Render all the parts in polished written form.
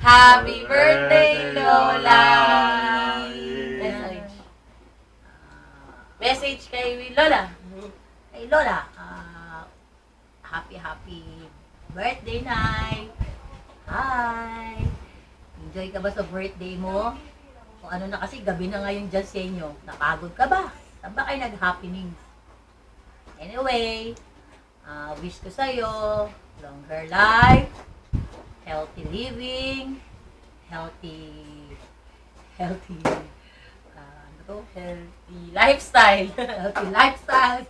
Happy birthday, Lola! Message. Message kay Lola. Hey Lola, happy birthday night. Hi. Enjoy ka ba sa birthday mo? O ano na kasi, gabi na ngayon dyan sa inyo. Napagod ka ba? Saan ba kayo nag-happenings? Anyway, wish ko sa'yo longer life, healthy living, healthy Lifestyle. healthy lifestyle,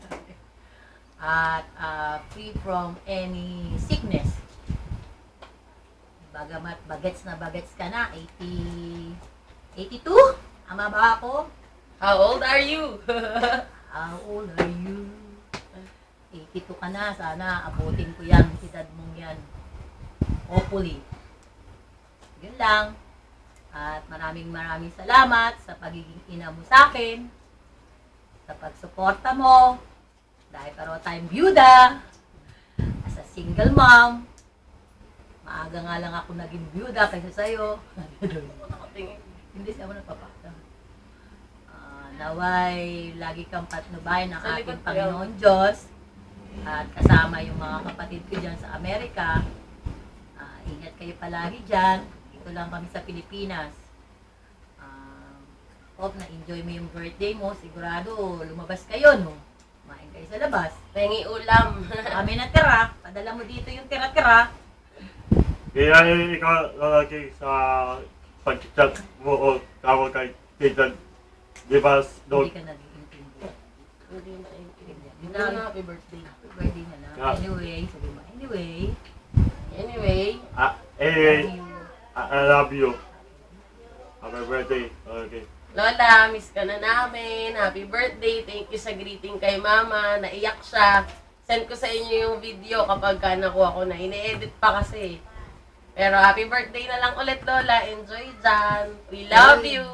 at free from any sickness. Bagamat bagets na bagets ka na, 82? Tama ba ako? How old are you? How old are you? 82 ka na, sana abutin ko yan, edad mong yan. Hopefully. Yun lang. At maraming salamat sa pagiging ina mo sa akin, sa pagsuporta mo, dahil pero time byuda, as a single mom. Maaga nga lang ako naging byuda kaysa sa'yo. Hindi siya mo nagpapakta. Naway, lagi kang patnubay ng Sa ating likod ko Panginoon Diyos. At kasama yung mga kapatid ko dyan sa Amerika. Ingat kayo palagi dyan. Dito lang kami sa Pilipinas. Hope na enjoy mo yung birthday mo. Sigurado lumabas kayo, no? Kumain kayo sa labas. Pengi ulam. Kami na tira. Padala mo dito yung tira-tira. Kaya ikaw lalaki sa pag-chat mo o tawag kay Titan. Di ba doon? Hindi ka nag-iintindi. Hindi maintindihan. Yun Hindi lang. na happy birthday. Happy birthday na lang. Yeah. Anyway, sabi mo, anyway. Anyway, Anyway, Love you. I love you. Happy birthday. Okay. Lola, miss ka na namin. Happy birthday. Thank you sa greeting kay Mama. Naiyak siya. Send ko sa inyo yung video kapag nakuha ko na. Ine-edit pa kasi. Pero happy birthday na lang ulit, Lola. Enjoy dyan. We love you.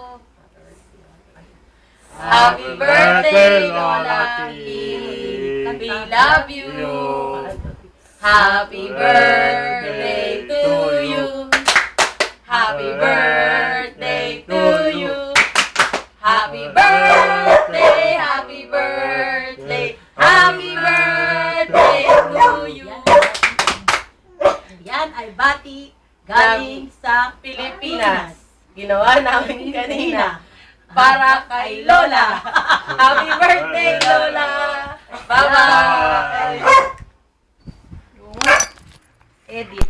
Happy birthday, Lola. We love you. Happy birthday to you. Happy birthday to you. Happy birthday, happy birthday, happy birthday to you. Yan ay bati galing sa Pilipinas. Ginawa namin kanina para kay Lola. Happy birthday, Lola. Bye-bye. Edit.